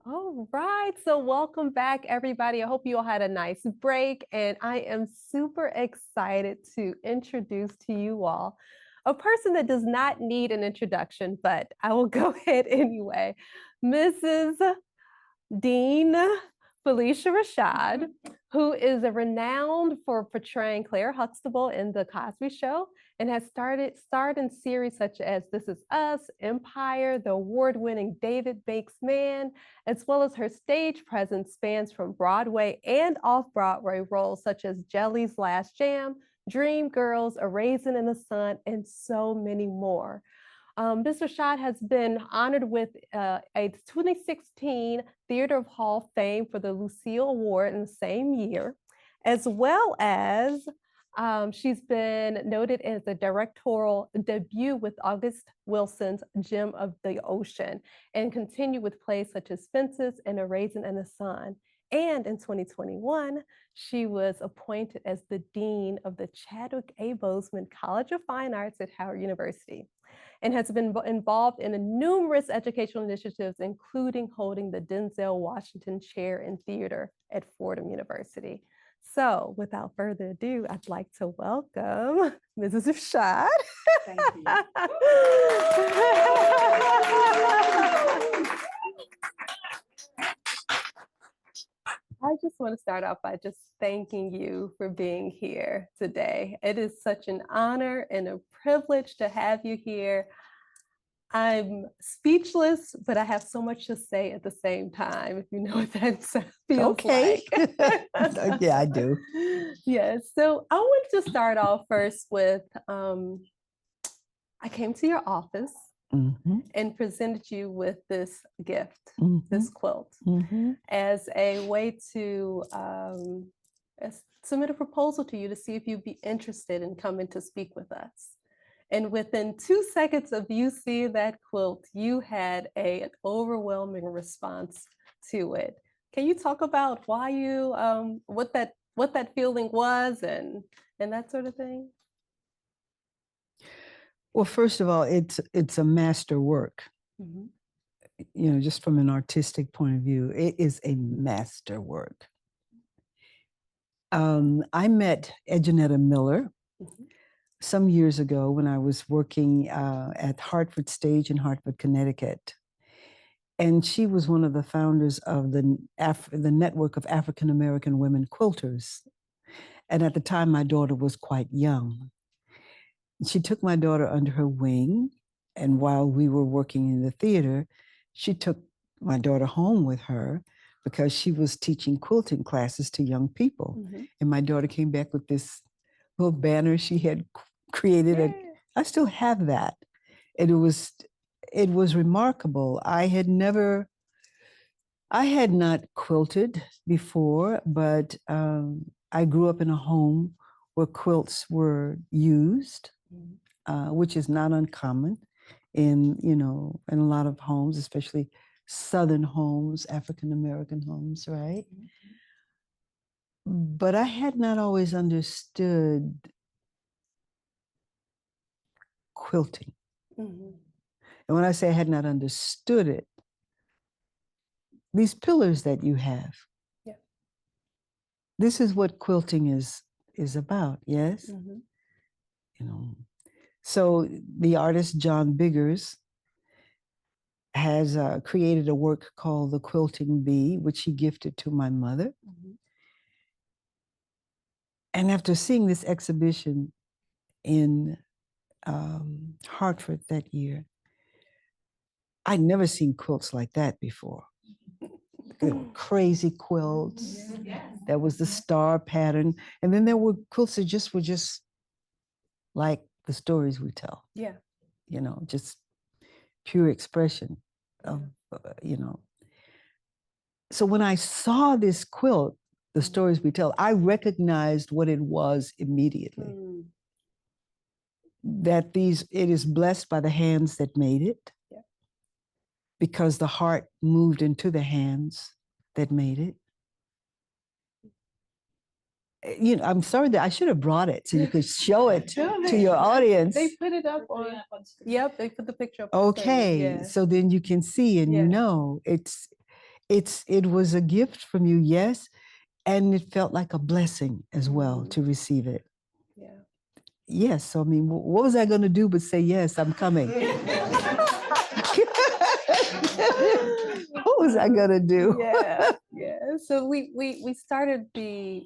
All right, so welcome back, everybody. I hope you all had a nice break, and I am super excited to introduce to you all a person that does not need an introduction, but I will go ahead anyway. Mrs. Dean Phylicia Rashad, who is renowned for portraying Claire Huxtable in The Cosby Show and has starred in series such as This Is Us, Empire, the award-winning David Bakes Man, as well as her stage presence spans from Broadway and off-Broadway roles such as Jelly's Last Jam, Dreamgirls, A Raisin in the Sun, and so many more. Ms. Rashad has been honored with a 2016 Theater of Hall of Fame for the Lucille Award in the same year, as well as she's been noted as a directorial debut with August Wilson's Gem of the Ocean and continued with plays such as Fences and A Raisin in the Sun. And in 2021, she was appointed as the Dean of the Chadwick A. Boseman College of Fine Arts at Howard University and has been involved in numerous educational initiatives, including holding the Denzel Washington Chair in Theater at Fordham University. So without further ado, I'd like to welcome Mrs. Rashad. Thank you. I just want to start off by just thanking you for being here today. It is such an honor and a privilege to have you here. I'm speechless, but I have so much to say at the same time, if you know what that feels Okay. like. Yeah, I do. Yes. So I want to start off first with I came to your office and presented you with this gift, this quilt, as a way to submit a proposal to you to see if you'd be interested in coming to speak with us. And within 2 seconds of you seeing that quilt, you had an overwhelming response to it. Can you talk about why you, what that feeling was and that sort of thing? Well, first of all, it's a master work. Just from an artistic point of view, it is a master work. I met Edjanetta Miller some years ago when I was working at Hartford Stage in Hartford, Connecticut. And she was one of the founders of the network of African American women quilters. And at the time, my daughter was quite young. She took my daughter under her wing. And while we were working in the theater, she took my daughter home with her because she was teaching quilting classes to young people. And my daughter came back with this little banner she had created. I still have that. And it was remarkable. I had not quilted before, but I grew up in a home where quilts were used, which is not uncommon in a lot of homes, especially Southern homes, African American homes, right? But I had not always understood quilting. And when I say I had not understood it, these pillars that you have, this is what quilting is about, yes? So the artist John Biggers has created a work called The Quilting Bee, which he gifted to my mother. And after seeing this exhibition in Hartford that year, I'd never seen quilts like that before. They were crazy quilts. There was the star pattern. And then there were quilts that were just like the stories we tell. Just pure expression of, So when I saw this quilt, the stories we tell, I recognized what it was immediately. That it is blessed by the hands that made it, because the heart moved into the hands that made it. I'm sorry that I should have brought it so you could show it to your audience. They put it up on. Yep, they put the picture up. Okay, so then you can see and it was a gift from you, yes, and it felt like a blessing as well to receive it. Yeah. Yes, so I mean, what was I going to do but say yes, I'm coming? What was I gonna do? Yeah, yeah. So we started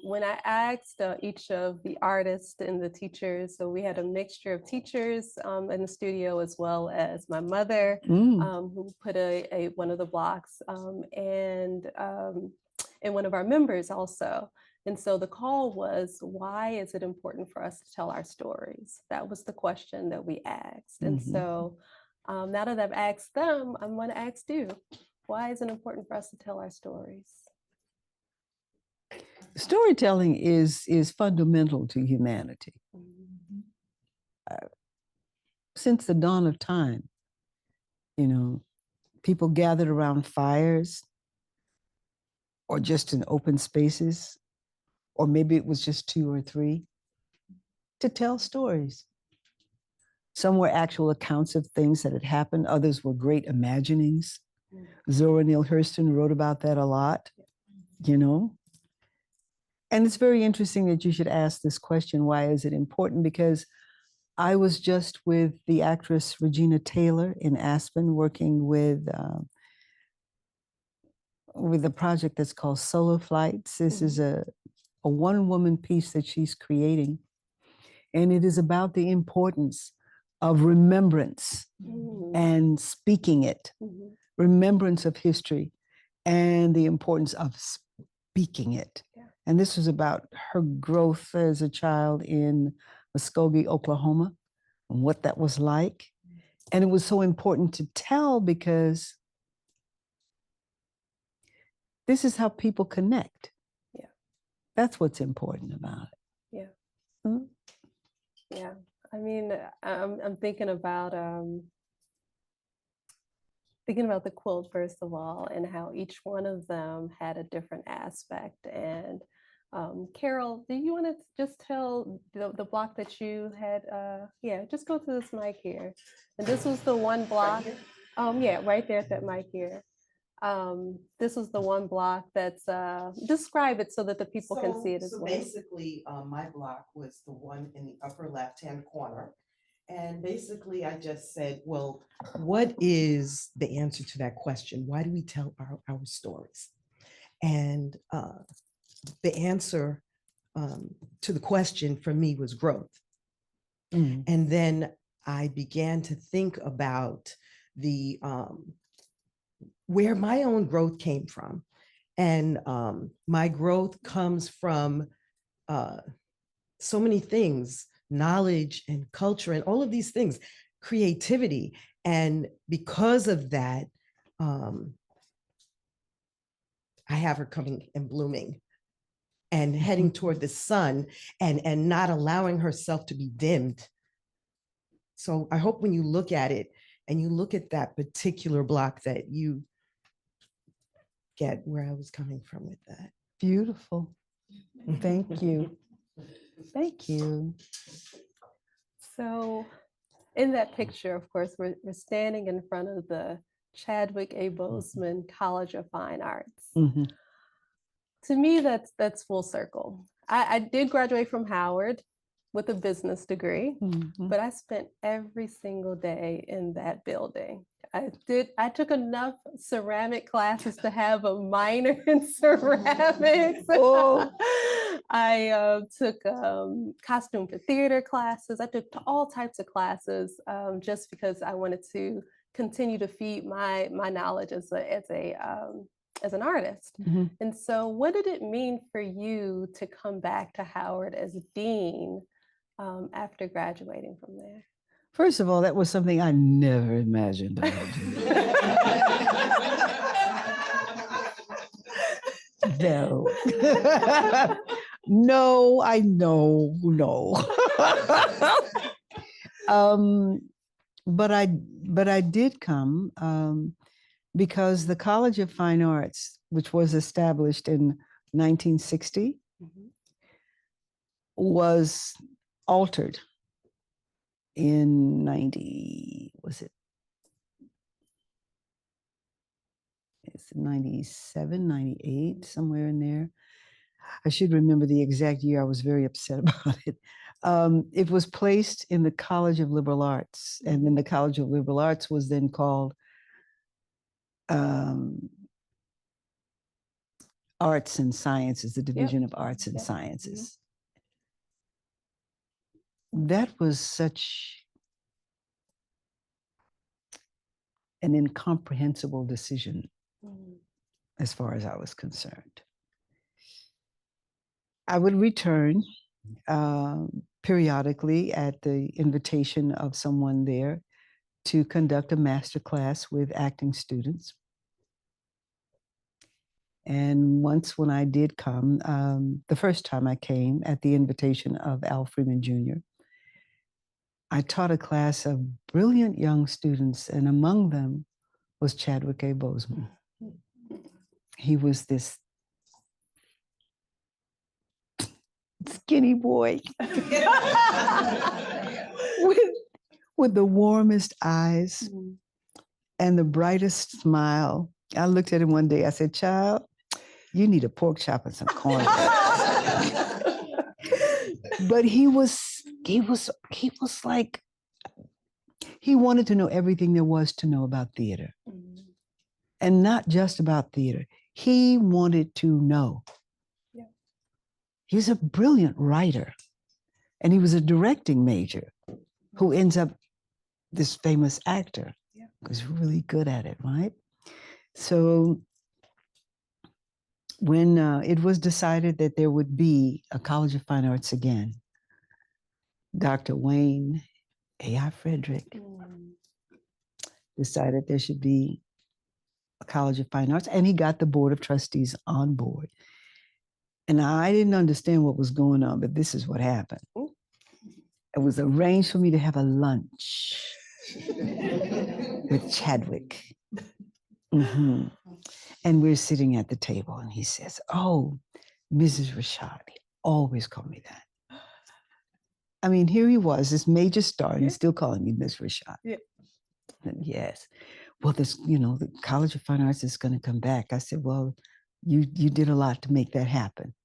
when I asked each of the artists and the teachers. So we had a mixture of teachers in the studio, as well as my mother, who put one of the blocks, and one of our members also. And so the call was, why is it important for us to tell our stories? That was the question that we asked. And so now that I've asked them, I'm going to ask you. Why is it important for us to tell our stories? Storytelling is fundamental to humanity. Since the dawn of time, people gathered around fires or just in open spaces, or maybe it was just two or three, to tell stories. Some were actual accounts of things that had happened. Others were great imaginings. Zora Neale Hurston wrote about that a lot, And it's very interesting that you should ask this question, why is it important? Because I was just with the actress Regina Taylor in Aspen, working with a project that's called Solo Flights. This is a one-woman piece that she's creating. And it is about the importance of remembrance and speaking it, remembrance of history, and the importance of speaking it. Yeah. And this was about her growth as a child in Muskogee, Oklahoma, and what that was like. And it was so important to tell because this is how people connect. Yeah. That's what's important about it. Yeah. Mm-hmm. Yeah. I mean, I'm thinking about the quilt, first of all, and how each one of them had a different aspect. And Carol, do you want to just tell the block that you had? Yeah, just go to this mic here. And this was the one block. Yeah, right there at that mic here. This was the one block that's, describe it so that the people can see it as well. So basically, my block was the one in the upper left-hand corner. And basically, I just said, well, what is the answer to that question? Why do we tell our stories? And the answer to the question for me was growth. And then I began to think about the where my own growth came from. And my growth comes from so many things, knowledge and culture and all of these things, creativity. And because of that, I have her coming and blooming and heading toward the sun and not allowing herself to be dimmed. So I hope when you look at it and you look at that particular block that you get where I was coming from with that. Beautiful. Thank you. Thank you. So in that picture, of course, we're standing in front of the Chadwick A. Boseman College of Fine Arts. To me, that's full circle. I did graduate from Howard with a business degree, but I spent every single day in that building. I took enough ceramic classes to have a minor in ceramics. Oh. I took costume for theater classes. I took all types of classes just because I wanted to continue to feed my knowledge as an artist. And so what did it mean for you to come back to Howard as dean after graduating from there? First of all, that was something I never imagined I would do. No. No, I know, no. But I did come because the College of Fine Arts, which was established in 1960, was altered in 90, was it? it's 97, 98, somewhere in there. I should remember the exact year. I was very upset about it. It was placed in the College of Liberal Arts, and then the College of Liberal Arts was then called Arts and Sciences, the Division of Arts and Sciences. That was such an incomprehensible decision as far as I was concerned. I would return periodically at the invitation of someone there to conduct a master class with acting students. And once when I did come, the first time I came at the invitation of Al Freeman Jr., I taught a class of brilliant young students, and among them was Chadwick A. Boseman. He was this skinny boy with the warmest eyes and the brightest smile. I looked at him one day, I said, "Child, you need a pork chop and some corn." But he was like, he wanted to know everything there was to know about theater. And not just about theater. He wanted to know. He's a brilliant writer. And he was a directing major who ends up this famous actor. He's really good at it, right? So when it was decided that there would be a College of Fine Arts again, Dr. Wayne A.I. Frederick decided there should be a College of Fine Arts, and he got the Board of Trustees on board. And I didn't understand what was going on, but this is what happened. It was arranged for me to have a lunch with Chadwick. And we're sitting at the table, and he says, "Oh, Mrs. Rashad." He always called me that. I mean, here he was, this major star, and he's still calling me Miss Rashad. And yes. Well, this, the College of Fine Arts is going to come back. I said, "Well, you did a lot to make that happen."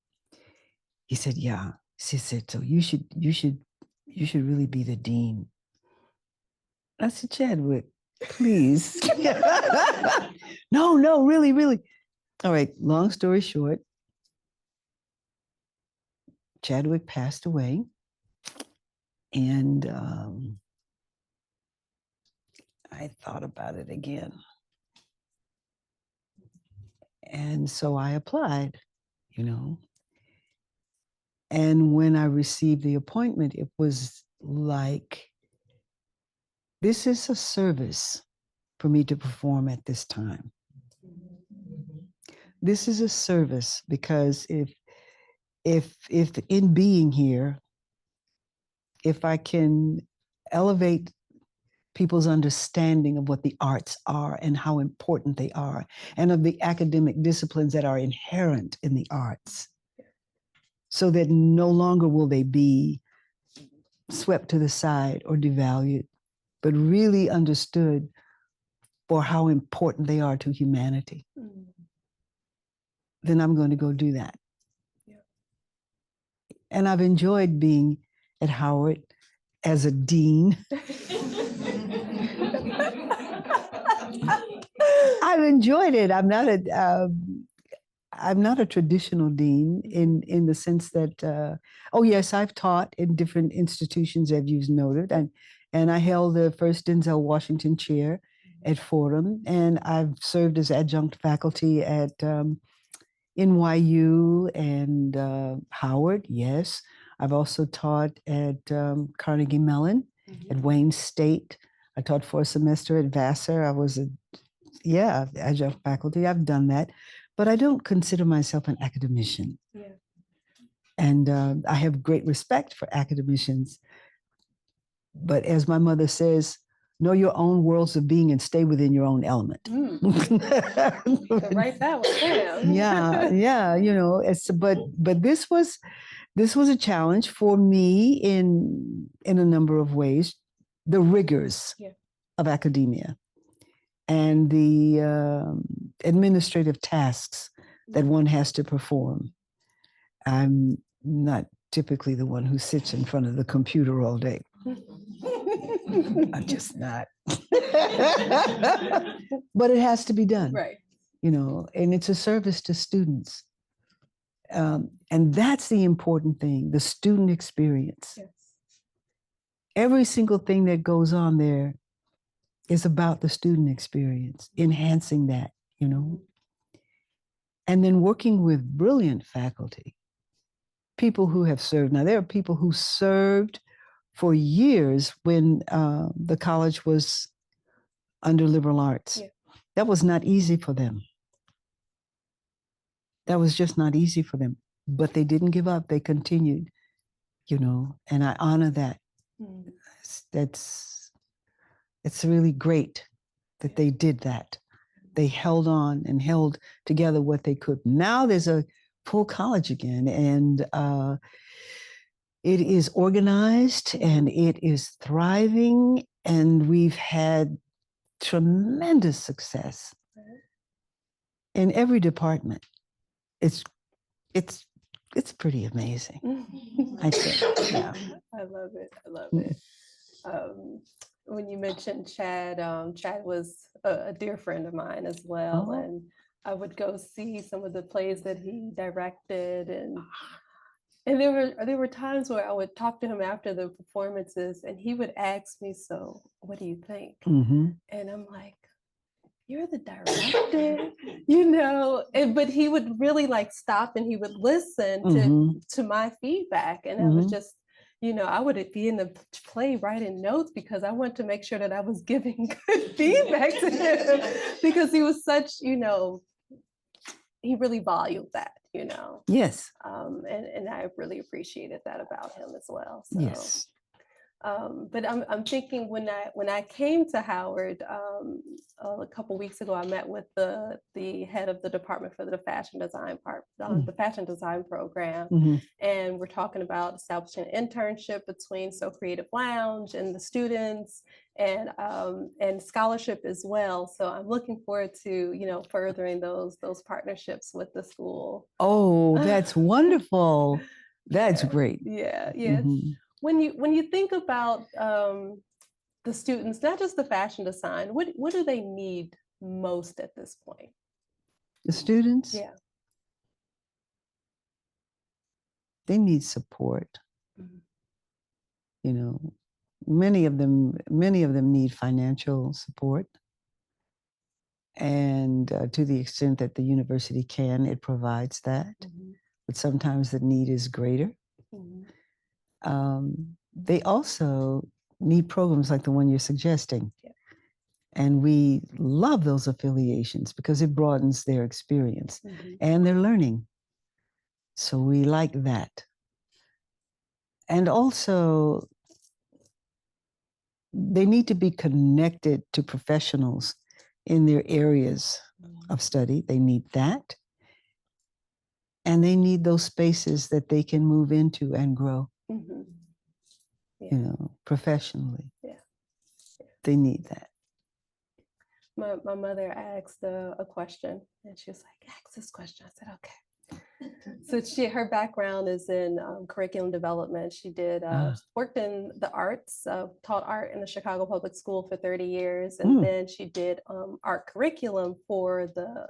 He said, "Yeah." She said, "So you should really be the dean." I said, "Chadwick, please." No, really. All right, long story short, Chadwick passed away. And I thought about it again. And so I applied, And when I received the appointment, it was like, this is a service for me to perform at this time. This is a service because if in being here, if I can elevate people's understanding of what the arts are and how important they are, and of the academic disciplines that are inherent in the arts, so that no longer will they be swept to the side or devalued, but really understood for how important they are to humanity, then I'm going to go do that. And I've enjoyed being at Howard as a dean. I've enjoyed it. I'm not a traditional dean in the sense that, oh yes, I've taught in different institutions, as you've noted, and I held the first Denzel Washington Chair at Fordham, and I've served as adjunct faculty at NYU and Howard. Yes, I've also taught at Carnegie Mellon, at Wayne State. I taught for a semester at Vassar. I was adjunct faculty. I've done that, but I don't consider myself an academician. And I have great respect for academicians. But as my mother says, know your own worlds of being and stay within your own element. Write that one down. Yeah. But this was a challenge for me in a number of ways. The rigors of academia and the administrative tasks that one has to perform. I'm not typically the one who sits in front of the computer all day. I'm just not. But it has to be done, Right. And it's a service to students. And that's the important thing, the student experience. Yes. Every single thing that goes on there is about the student experience, enhancing that, And then working with brilliant faculty, people who have served. Now, there are people who served for years when the college was under liberal arts. Yeah. That was not easy for them. That was just not easy for them. But they didn't give up. They continued, and I honor that. Mm. It's really great that they did that. They held on and held together what they could. Now there's a full college again, and it is organized and it is thriving, and we've had tremendous success in every department. It's pretty amazing. I think. Yeah. I love it. I love it. When you mentioned Chad, Chad was a dear friend of mine as well, Oh. and I would go see some of the plays that he directed, and there were times where I would talk to him after the performances, and he would ask me, "So, what do you think?" Mm-hmm. And I'm like, "You're the director," but he would really stop and he would listen to my feedback, and I was just, I would be in the play writing notes because I wanted to make sure that I was giving good feedback to him because he was such, he really valued that, Yes. and I really appreciated that about him as well. So. Yes. But I'm thinking when I came to Howard a couple weeks ago, I met with the head of the department for the fashion design the fashion design program, and we're talking about establishing an internship between So Creative Lounge and the students, and scholarship as well. So I'm looking forward to furthering those partnerships with the school. Oh, that's wonderful. That's great. Yeah. When you think about the students, not just the fashion design, what do they need most at this point? The students? Yeah. They need support. Many of them need financial support. And to the extent that the university can, it provides that. But sometimes the need is greater. They also need programs like the one you're suggesting. Yeah. And we love those affiliations because it broadens their experience and their learning. So we like that. And also, they need to be connected to professionals in their areas of study. They need that. And they need those spaces that they can move into and grow, professionally. Yeah. They need that. My mother asked a question, and she was like, "Ask this question." I said, "Okay." So her background is in curriculum development. She did worked in the arts, taught art in the Chicago Public School for 30 years, and then she did art curriculum for the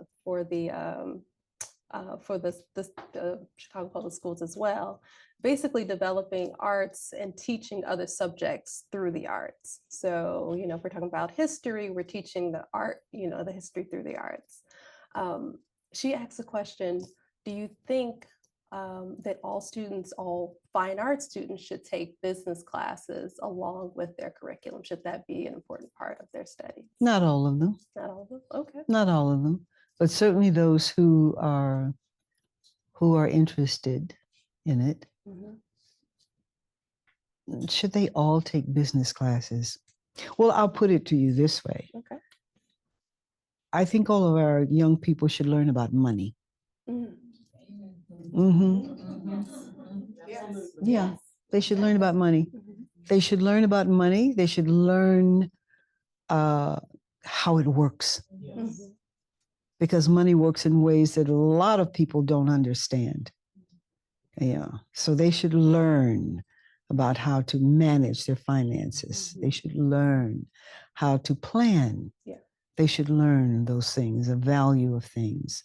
Chicago Public Schools as well, basically developing arts and teaching other subjects through the arts. So, if we're talking about history, we're teaching the art, the history through the arts. She asked the question, do you think that all fine arts students should take business classes along with their curriculum? Should that be an important part of their studies? Not all of them. Not all of them? Okay. Not all of them, but certainly those who are interested in it. Should they all take business classes? Well, I'll put it to you this way. Okay. I think all of our young people should learn about money. Yeah, they should learn about money. They should learn about money. They should learn how it works. because money works in ways that a lot of people don't understand. Yeah. So they should learn about how to manage their finances. They should learn how to plan. Yeah. They should learn those things, the value of things.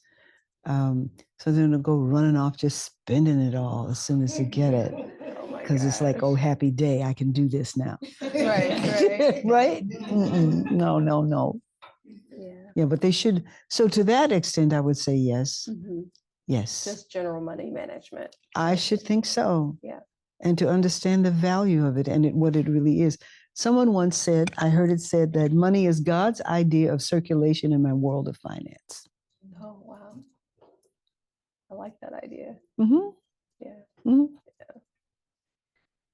So then they'll go running off, just spending it all as soon as they get it. Oh my Because it's like, gosh. oh, happy day, I can do this now. Right. Right? No, no, no. Yeah. Yeah, but they should. So to that extent, I would say yes. Yes. Just general money management. I should think so. Yeah. And to understand the value of it and what it really is. Someone once said, I heard it said that money is God's idea of circulation in my world of finance. Oh, wow. I like that idea. Mm-hmm. Yeah. Mm-hmm.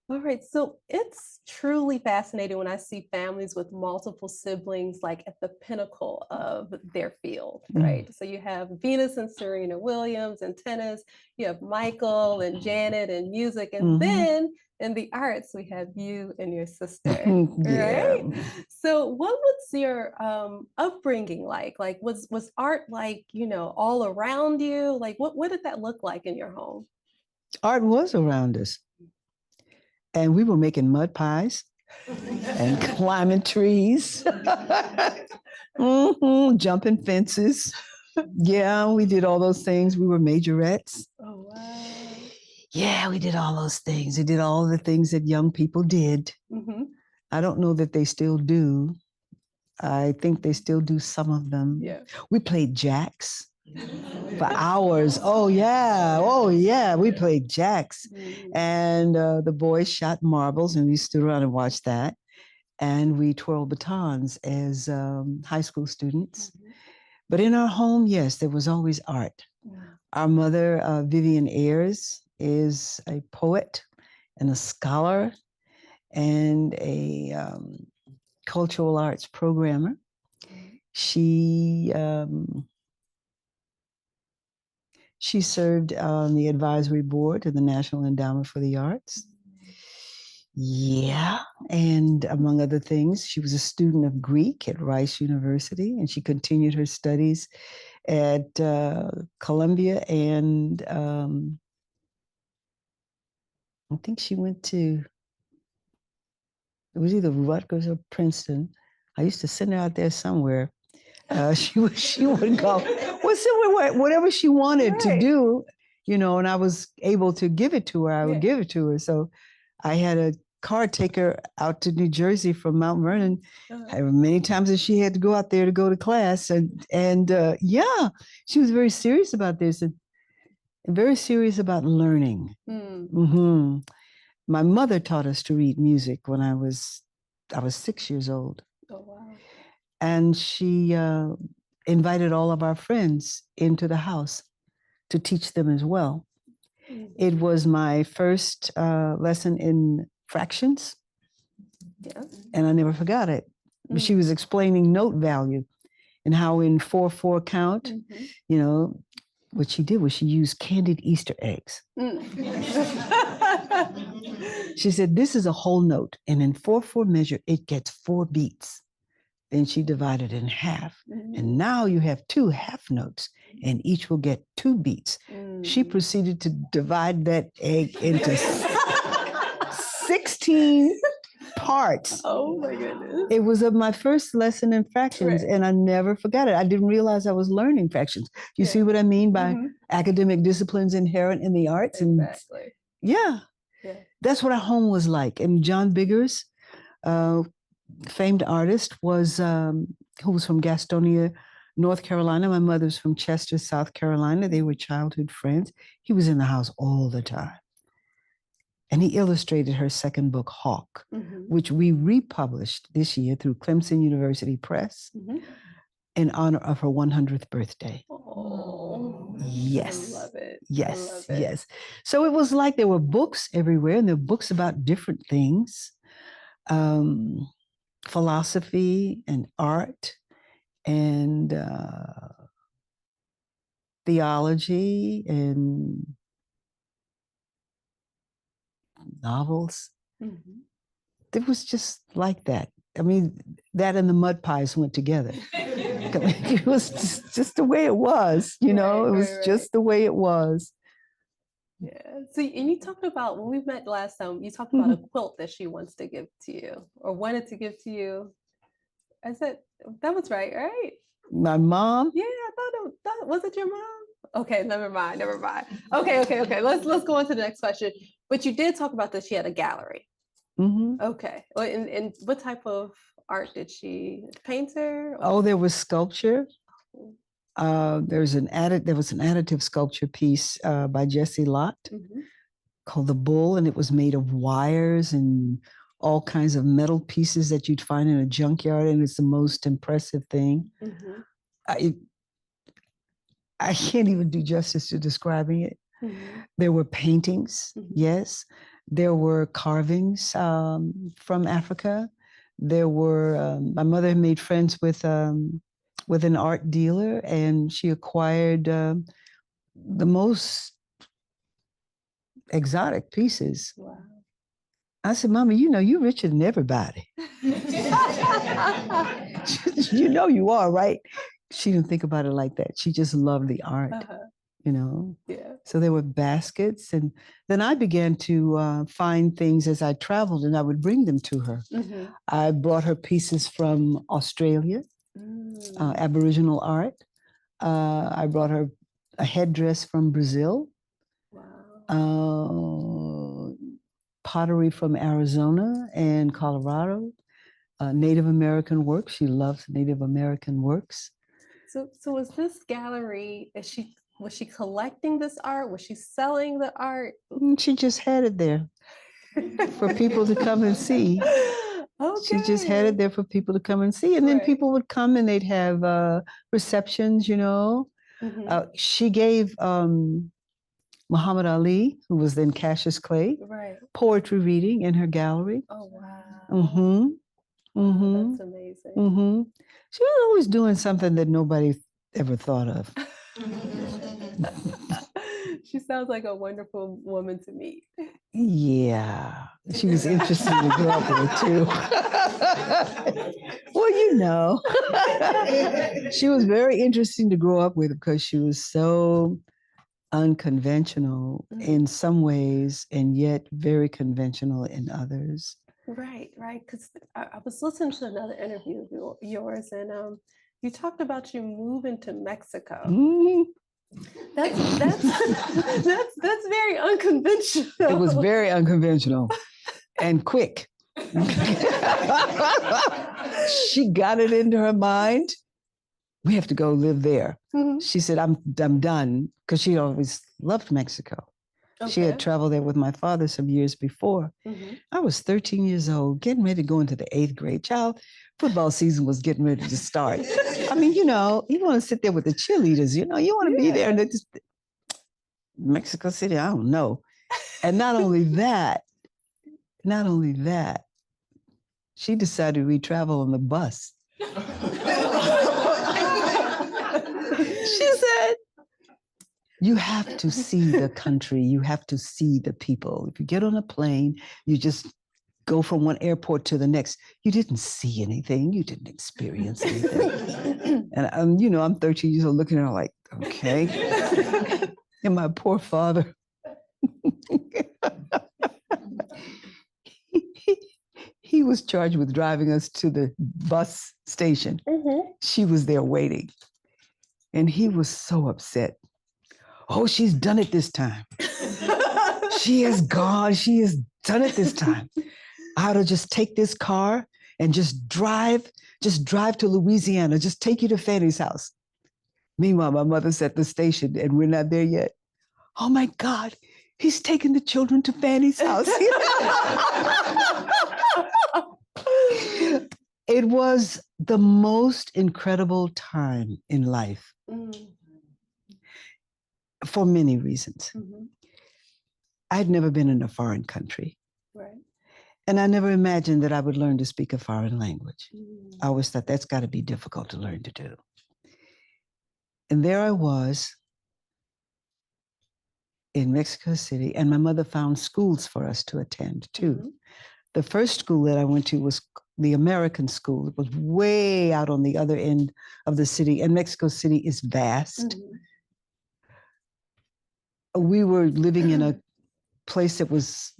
All right, so it's truly fascinating when I see families with multiple siblings like at the pinnacle of their field, right? So you have Venus and Serena Williams in tennis, you have Michael and Janet in music, and then in the arts, we have you and your sister, right? So what was your upbringing like? Like, was art like, all around you? Like, what did that look like in your home? Art was around us. And we were making mud pies and climbing trees, jumping fences. Yeah, we did all those things. We were majorettes. Oh, wow. Yeah, we did all those things. We did all the things that young people did. I don't know that they still do. I think they still do some of them. Yeah. We played jacks for hours. Oh yeah, we played jacks. And the boys shot marbles and we stood around and watched that. And we twirled batons as high school students. But in our home, yes, there was always art. Our mother, Vivian Ayers, is a poet and a scholar and a cultural arts programmer. She served on the advisory board of the National Endowment for the Arts. Yeah, and among other things, she was a student of Greek at Rice University, and she continued her studies at Columbia, and I think she went to, it was either Rutgers or Princeton. I used to send her out there somewhere. She would go, well, somewhere, whatever she wanted to do, and I was able to give it to her. I would give it to her. So I had a car take her out to New Jersey from Mount Vernon. Many times that she had to go out there to go to class. And yeah, she was very serious about this and very serious about learning. My mother taught us to read music when I was 6 years old. Oh, wow. And she invited all of our friends into the house to teach them as well. It was my first lesson in fractions. Yeah. And I never forgot it. She was explaining note value and how in 4/4 count, what she did was she used candied Easter eggs. She said, this is a whole note. And in 4/4 measure, it gets 4 beats. Then she divided it in half. And now you have 2 half notes, and each will get 2 beats. She proceeded to divide that egg into 16 parts. Oh my goodness. It was my first lesson in fractions, and I never forgot it. I didn't realize I was learning fractions. You see what I mean by academic disciplines inherent in the arts? Exactly. Yeah. That's what our home was like. And John Biggers, famed artist, was who was from Gastonia, North Carolina. My mother's from Chester, South Carolina. They were childhood friends. He was in the house all the time. And he illustrated her second book, Hawk, which we republished this year through Clemson University Press in honor of her 100th birthday. Oh, yes. I love it. Yes, I love it. yes. So it was like there were books everywhere, and there were books about different things. Philosophy and art and theology and novels. It was just like that. I mean, that and the mud pies went together. It was just the way it was, you know, it was just the way it was. Yeah. So, and you talked about when we met last time, you talked about a quilt that she wants to give to you or wanted to give to you. I said, that was right? My mom? Yeah, I thought that was it your mom? Okay, never mind. Okay. Let's go on to the next question. But you did talk about that she had a gallery. Okay. Well, and what type of art did she painter? Oh, there was sculpture. There was an additive sculpture piece by Jesse Lott called The Bull, and it was made of wires and all kinds of metal pieces that you'd find in a junkyard, and it's the most impressive thing. I can't even do justice to describing it. There were paintings, yes. There were carvings from Africa. There were, my mother made friends with an art dealer, and she acquired the most exotic pieces. Wow. I said, Mama, you know, you're richer than everybody. You know you are, right? She didn't think about it like that. She just loved the art, you know? Yeah. So there were baskets. And then I began to find things as I traveled, and I would bring them to her. I brought her pieces from Australia, Aboriginal art. I brought her a headdress from Brazil. Wow. Pottery from Arizona and Colorado. Native American works. She loves Native American works. So was this gallery, was she collecting this art? Was she selling the art? She just had it there for people to come and see. Okay. She just had it there for people to come and see. And then people would come and they'd have receptions, you know. She gave Muhammad Ali, who was then Cassius Clay, poetry reading in her gallery. Oh, wow. That's amazing. She was always doing something that nobody ever thought of. She sounds like a wonderful woman to meet. Yeah, she was interesting to grow up with too. Well, you know, she was very interesting to grow up with because she was so unconventional in some ways and yet very conventional in others. Right. Because I was listening to another interview of yours, and you talked about you moving to Mexico. That's very unconventional. It was very unconventional and quick. She got it into her mind. We have to go live there. She said, I'm done, because she always loved Mexico. Okay. She had traveled there with my father some years before. I was 13 years old, getting ready to go into the 8th grade. Child, football season was getting ready to start. I mean, you know, you want to sit there with the cheerleaders, you know, you want to be there. And just, Mexico City, I don't know. And not only that, she decided we travel on the bus. She said, you have to see the country. You have to see the people. If you get on a plane, you just go from one airport to the next. You didn't see anything. You didn't experience anything. And you know, I'm 13 years old looking at her like, okay. And my poor father. He was charged with driving us to the bus station. She was there waiting. And he was so upset. Oh, she's done it this time. She has done it this time. I ought to just take this car and just drive to Louisiana, just take you to Fanny's house. Meanwhile, my mother's at the station and we're not there yet. Oh my God, he's taking the children to Fanny's house. It was the most incredible time in life. For many reasons. I'd never been in a foreign country. Right. And I never imagined that I would learn to speak a foreign language. I always thought that's got to be difficult to learn to do. And there I was in Mexico City, and my mother found schools for us to attend too. The first school that I went to was the American school. It was way out on the other end of the city, and Mexico City is vast. We were living in a place that was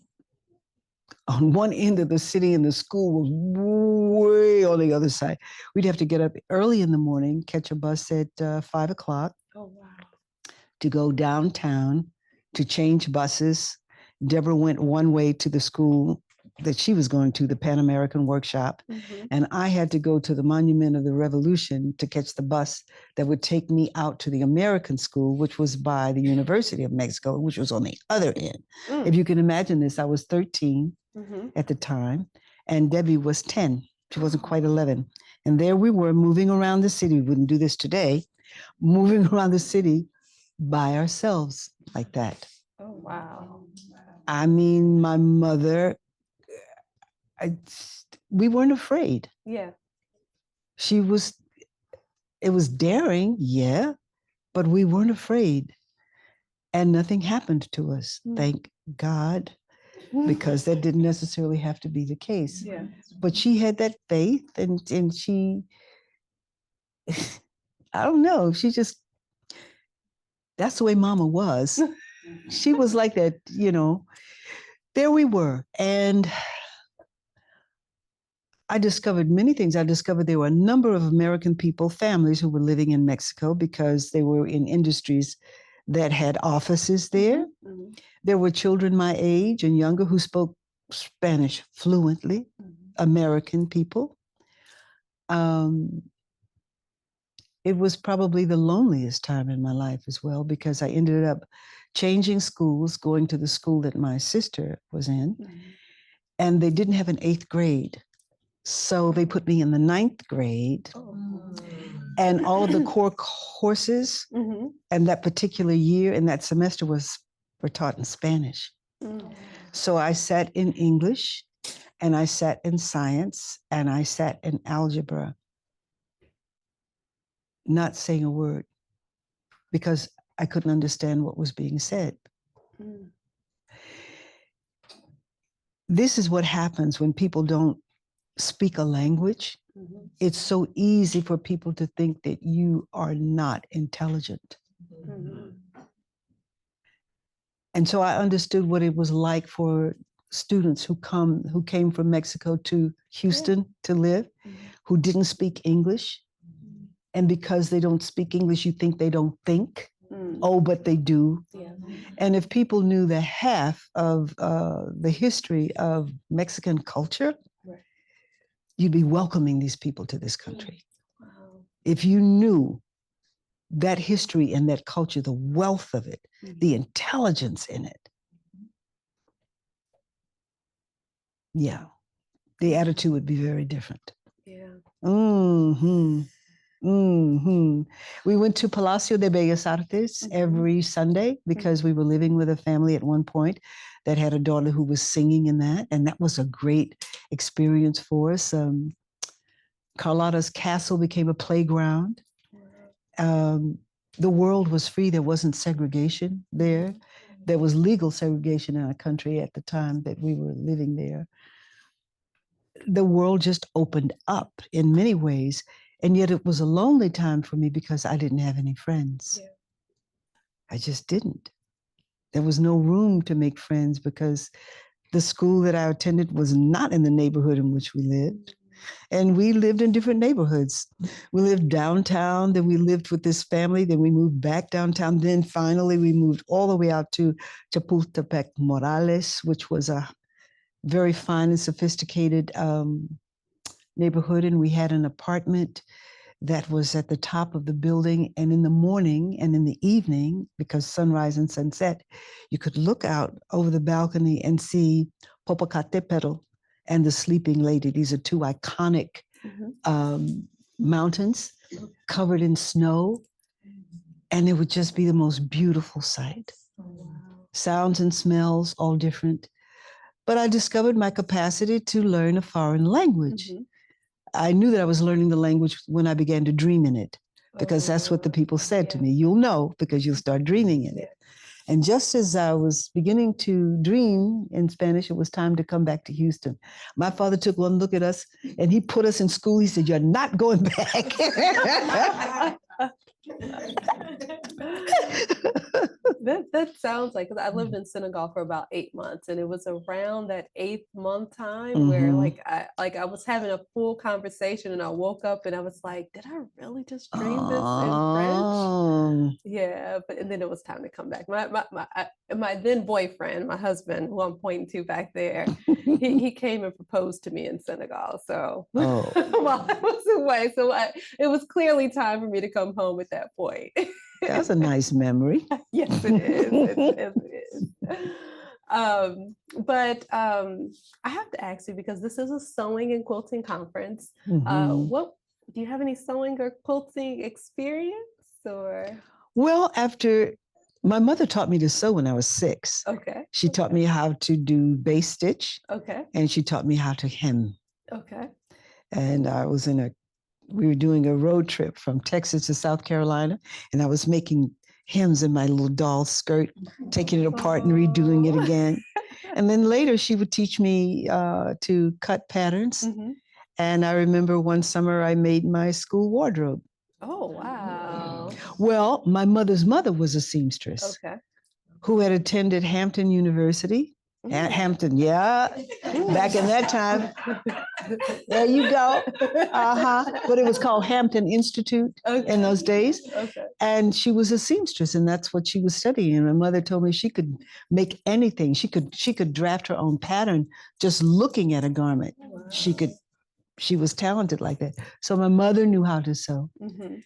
on one end of the city, and the school was way on the other side. We'd have to get up early in the morning, catch a bus at 5 o'clock. Oh, wow. To go downtown to change buses. Deborah went one way to the school that she was going to, the Pan American Workshop. And I had to go to the Monument of the Revolution to catch the bus that would take me out to the American school, which was by the University of Mexico, which was on the other end. If you can imagine this, I was 13 at the time, and Debbie was 10. She wasn't quite 11. And there we were moving around the city. We wouldn't do this today, moving around the city by ourselves like that. Oh, wow. I mean, my mother, we weren't afraid. Yeah. It was daring, yeah, but we weren't afraid. And nothing happened to us, thank God, because that didn't necessarily have to be the case. Yeah. But she had that faith, and she, I don't know, she just, that's the way Mama was. She was like that, you know. There we were. And I discovered many things. I discovered there were a number of American people, families who were living in Mexico because they were in industries that had offices there. There were children my age and younger who spoke Spanish fluently, American people. It was probably the loneliest time in my life as well, because I ended up changing schools, going to the school that my sister was in, and they didn't have an 8th grade. So they put me in the 9th grade, and all of the core courses and that particular year and that semester were taught in Spanish. So I sat in English, and I sat in science, and I sat in algebra, not saying a word, because I couldn't understand what was being said. This is what happens when people don't speak a language. It's so easy for people to think that you are not intelligent. And so I understood what it was like for students who came from Mexico to Houston to live, who didn't speak English. And because they don't speak English, you think they don't think. Oh, but they do. And if people knew the half of the history of Mexican culture, you'd be welcoming these people to this country. If you knew that history and that culture, the wealth of it, the intelligence in it, yeah, the attitude would be very different. Yeah. We went to Palacio de Bellas Artes every Sunday because we were living with a family at one point that had a daughter who was singing in that, and that was a great experience for us. Carlotta's Castle became a playground. The world was free. There wasn't segregation there. There was legal segregation in our country at the time that we were living there. The world just opened up in many ways. And yet it was a lonely time for me because I didn't have any friends. I just didn't. There was no room to make friends because the school that I attended was not in the neighborhood in which we lived. And we lived in different neighborhoods. We lived downtown, then we lived with this family, then we moved back downtown. Then finally we moved all the way out to Chapultepec Morales, which was a very fine and sophisticated neighborhood. And we had an apartment that was at the top of the building. And in the morning and in the evening, because sunrise and sunset, you could look out over the balcony and see Popocatépetl and the Sleeping Lady. These are two iconic mountains covered in snow. And it would just be the most beautiful sight. Sounds and smells, all different. But I discovered my capacity to learn a foreign language. I knew that I was learning the language when I began to dream in it, because that's what the people said to me. You'll know because you'll start dreaming in it. And just as I was beginning to dream in Spanish, it was time to come back to Houston. My father took one look at us and he put us in school. He said, "You're not going back." That sounds like, 'cause I lived in Senegal for about 8 months, and it was around that 8th month time where Mhm. I was having a full conversation, and I woke up and I was like, "Did I really just dream this in French?" Oh. Yeah, but and then it was time to come back. My then boyfriend, my husband, who I'm pointing to back there, he came and proposed to me in Senegal. So Oh. while I was away, it was clearly time for me to come home at that point. That's a nice memory. Yes, it is. It is. But I have to ask you because this is a sewing and quilting conference. Mhm. What do you have any sewing or quilting experience or? Well, after my mother taught me to sew when I was 6. Okay. She taught me how to do base stitch Okay. and she taught me how to hem. Okay. And we were doing a road trip from Texas to South Carolina, and I was making hems in my little doll skirt, taking it apart and redoing it again. And then later she would teach me to cut patterns. Mhm. And I remember one summer I made my school wardrobe. Oh, wow. Well, my mother's mother was a seamstress Okay. who had attended Hampton University. Mm. Hampton, yeah, back in that time. There you go. But it was called Hampton Institute in those days. Okay. And she was a seamstress, and that's what she was studying. And my mother told me she could make anything. She could draft her own pattern just looking at a garment. Wow. She was talented like that. So my mother knew how to sew. Mm-hmm.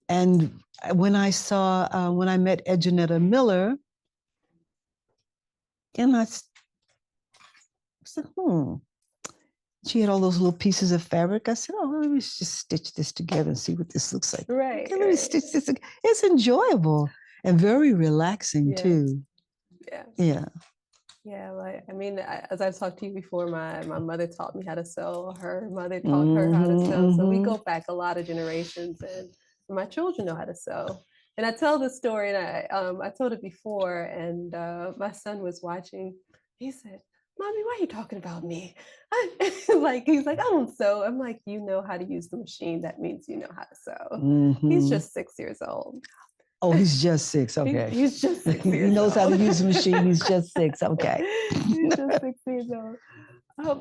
And when I met Edjanetta Miller, and I said, she had all those little pieces of fabric. I said, let me just stitch this together and see what this looks like. Right. Okay, let me stitch this. It's enjoyable and very relaxing too. Yeah. Yeah. Yeah, as I've talked to you before, my mother taught me how to sew. Her mother taught her how to sew. So we go back a lot of generations, and my children know how to sew. And I tell this story, and I told it before, and my son was watching. He said, "Mommy, why are you talking about me?" He's like, "I don't sew." I'm like, "You know how to use the machine. That means you know how to sew." He's just 6 years old. Oh, he's just 6. Okay. He's just 6 He years knows how to old. use the machine. He's just 6. Okay. He's just 6 years old. I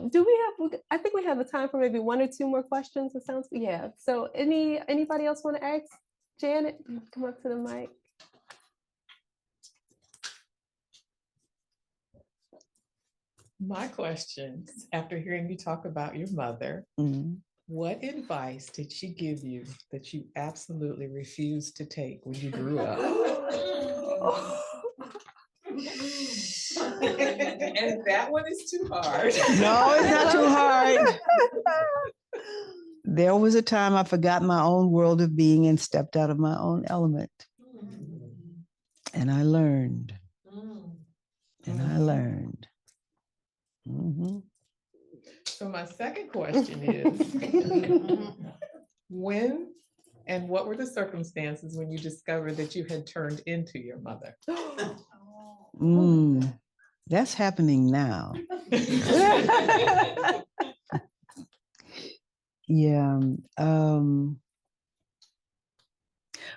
think we have the time for maybe 1 or 2 more questions. It sounds, yeah. So anybody else want to ask? Janet, come up to the mic. My question, after hearing you talk about your mother, what advice did she give you that you absolutely refused to take when you grew up? And that one is too hard. No, it's not too hard. There was a time I forgot my own world of being and stepped out of my own element. And I learned. And I learned. So my second question is, when and what were the circumstances when you discovered that you had turned into your mother? That's happening now. Yeah.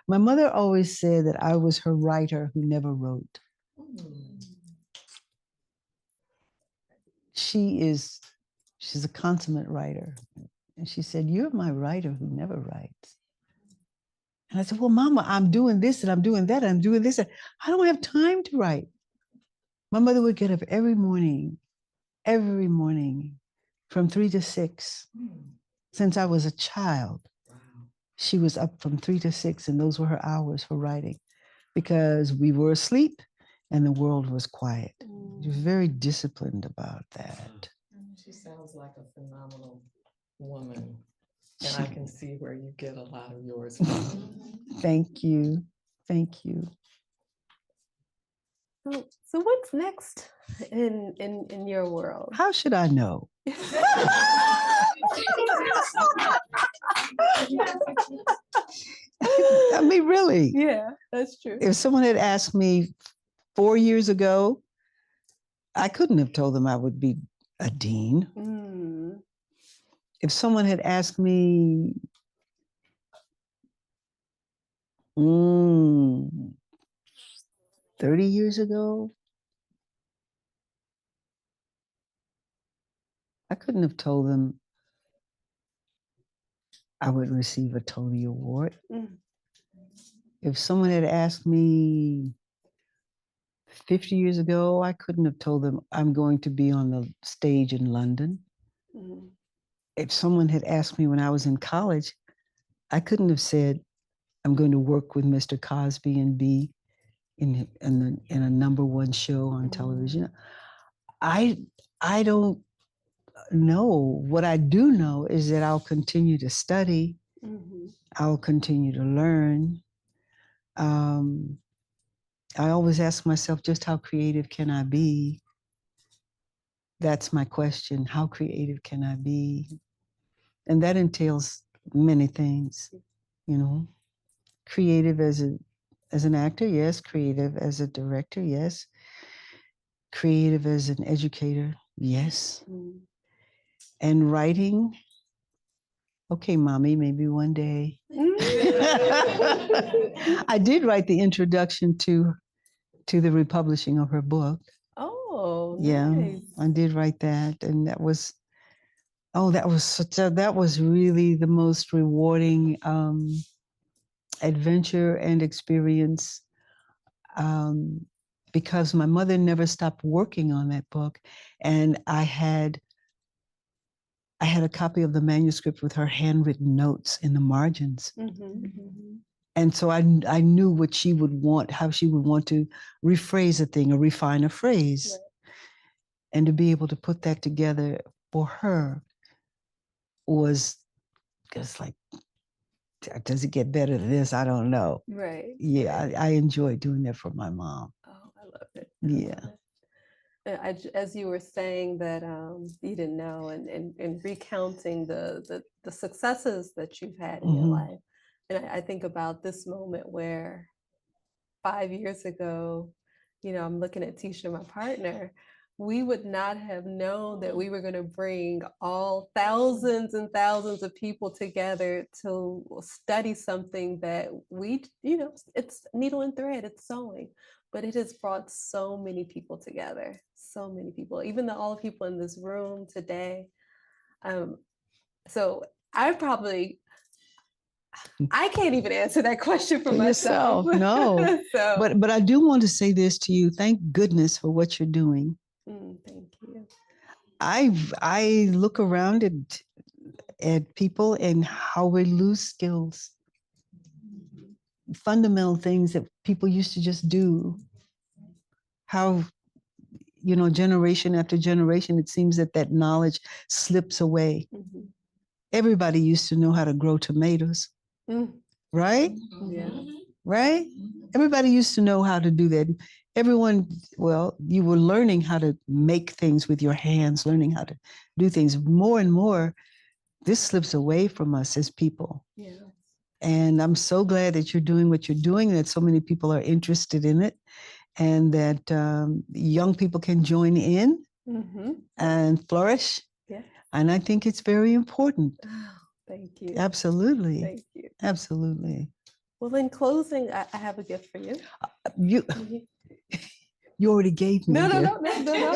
My mother always said that I was her writer who never wrote. She's a consummate writer. And she said, "You're my writer who never writes." And I said, "Well, Mama, I'm doing this and I'm doing that and I'm doing this. I don't have time to write." My mother would get up every morning from 3 to 6. Since I was a child, she was up from 3 to 6, and those were her hours for writing because we were asleep and the world was quiet. She was very disciplined about that. She sounds like a phenomenal woman, and I can see where you get a lot of yours from. Thank you. Thank you. So what's next in your world? How should I know? I mean, really. Yeah, that's true. If someone had asked me 4 years ago, I couldn't have told them I would be a dean. Mm. If someone had asked me 30 years ago, I couldn't have told them I would receive a Tony Award. Mm. If someone had asked me 50 years ago, I couldn't have told them I'm going to be on the stage in London. Mm. If someone had asked me when I was in college, I couldn't have said I'm going to work with Mr. Cosby and be in a #1 show on television. I don't know. What I do know is that I'll continue to study. Mhm. I'll continue to learn. I always ask myself, just how creative can I be? That's my question. How creative can I be? And that entails many things, you know. Creative as an actor, yes. Creative as a director, yes. Creative as an educator, yes. Mm. And writing, okay, mommy, maybe one day. I did write the introduction to the republishing of her book. Oh, Yeah, nice. I did write that, and that was that was really the most rewarding adventure and experience, because my mother never stopped working on that book, and I had a copy of the manuscript with her handwritten notes in the margins. Mhm. And so I knew what she would want, how she would want to rephrase a thing or refine a phrase. Right. And to be able to put that together for her was just like, does it get better than this? I don't know. Right. Yeah, I enjoyed doing that for my mom. Oh, I love it. Yeah. Love it. As you were saying that you didn't know, and recounting the successes that you've had in your Mhm. life, and I think about this moment where 5 years ago, I'm looking at Tisha, my partner, we would not have known that we were going to bring all thousands and thousands of people together to study something that it's needle and thread, it's sewing, but it has brought so many people together, so many people, even all the people in this room today. Um, so I probably I can't even answer that question for myself. Yourself, no. So, But I do want to say this to you. Thank goodness for what you're doing. thank you. I look around at people and how we lose skills, fundamental things that people used to just do. How, generation after generation, it seems that knowledge slips away. Mhm. Everybody used to know how to grow tomatoes, Mm, right? yeah. Right? Everybody used to know how to do that. Everyone, well, you were learning how to make things with your hands, learning how to do things more and more. This slips away from us as people. Yeah. And I'm so glad that you're doing what you're doing, that so many people are interested in it, and that young people can join in Mm-hmm. and flourish. Yeah. And I think it's very important. Thank you. Absolutely. Thank you. Absolutely. Well, in closing, I have a gift for you. You already gave me. No, no, a no, gift. no, no,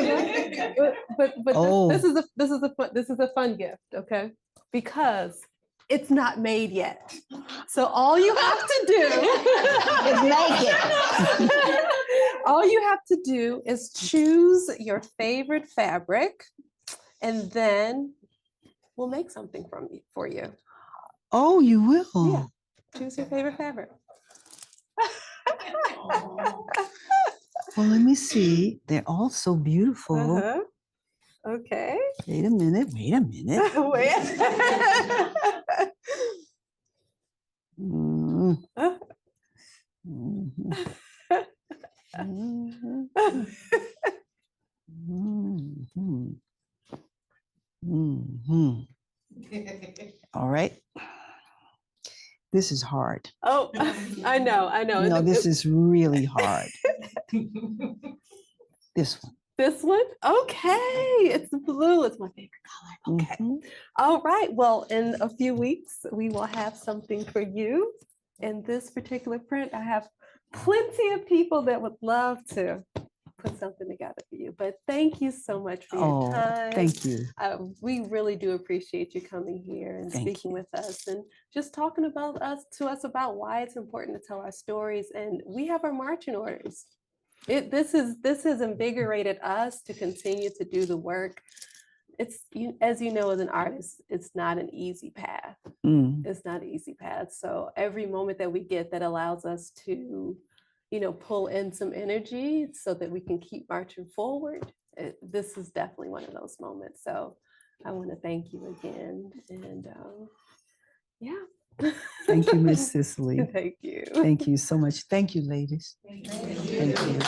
no. But Oh. this is a fun gift, okay? Because it's not made yet. So all you have to do Is make it. all you have to do is choose your favorite fabric, and then we'll make something for you. Oh, you will? Yeah. Choose your favorite fabric. Well, let me see. They're all so beautiful. Uh-huh. Okay. Wait a minute. Wait a minute. Wait. Mm. Mhm. Mhm. Mhm. Mhm. All right. this is hard. Oh, I know. No, this is really hard. This one. This one? Okay. It's blue. It's my favorite color. Okay. Mhm. All right. Well, in a few weeks, we will have something for you. In this particular print, I have plenty of people that would love to put something together for you. But thank you so much for your Oh, time. thank you. We really do appreciate you coming here and Thank speaking you. with us and just talking about us about why it's important to tell our stories. And we have our marching orders. This has invigorated us to continue to do the work. As you know, as an artist, it's not an easy path. Mm. It's not an easy path. So every moment that we get that allows us to, pull in some energy so that we can keep marching forward. This is definitely one of those moments. So I want to thank you again. And yeah. Thank you, Miss Cicely. Thank you. Thank you so much. Thank you, ladies. Thank you.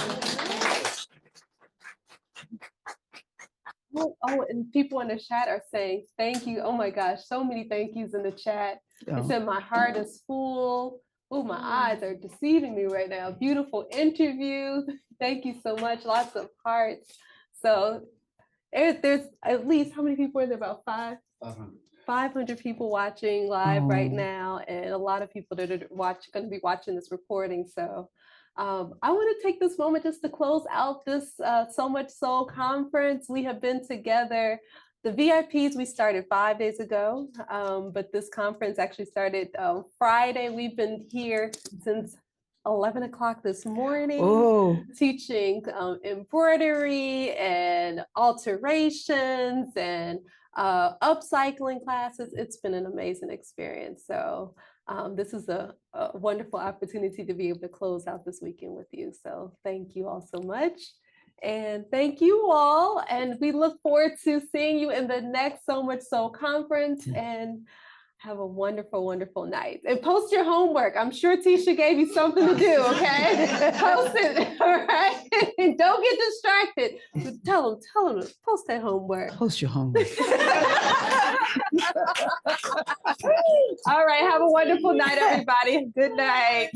Oh, and people in the chat are saying thank you. Oh my gosh, so many thank yous in the chat. It Oh. said my heart is full. Oh, my eyes are deceiving me right now. Beautiful interview. Thank you so much. Lots of hearts. So there's at least, how many people are there? About 500 people watching live right Oh. now, and a lot of people that are going to be watching this recording. So I want to take this moment just to close out this So Much Soul conference. We have been together. The VIPs, we started 5 days ago, but this conference actually started Friday. We've been here since 11 o'clock this morning, Oh. teaching embroidery and alterations and upcycling classes. It's been an amazing experience. So this is a wonderful opportunity to be able to close out this weekend with you. So thank you all so much. And thank you all. And we look forward to seeing you in the next So Much Soul conference. And have a wonderful, wonderful night. And post your homework. I'm sure Tisha gave you something to do, okay? Post it, all right? And don't get distracted. But tell them, post that homework. Post your homework. All right, have a wonderful night, everybody. Good night.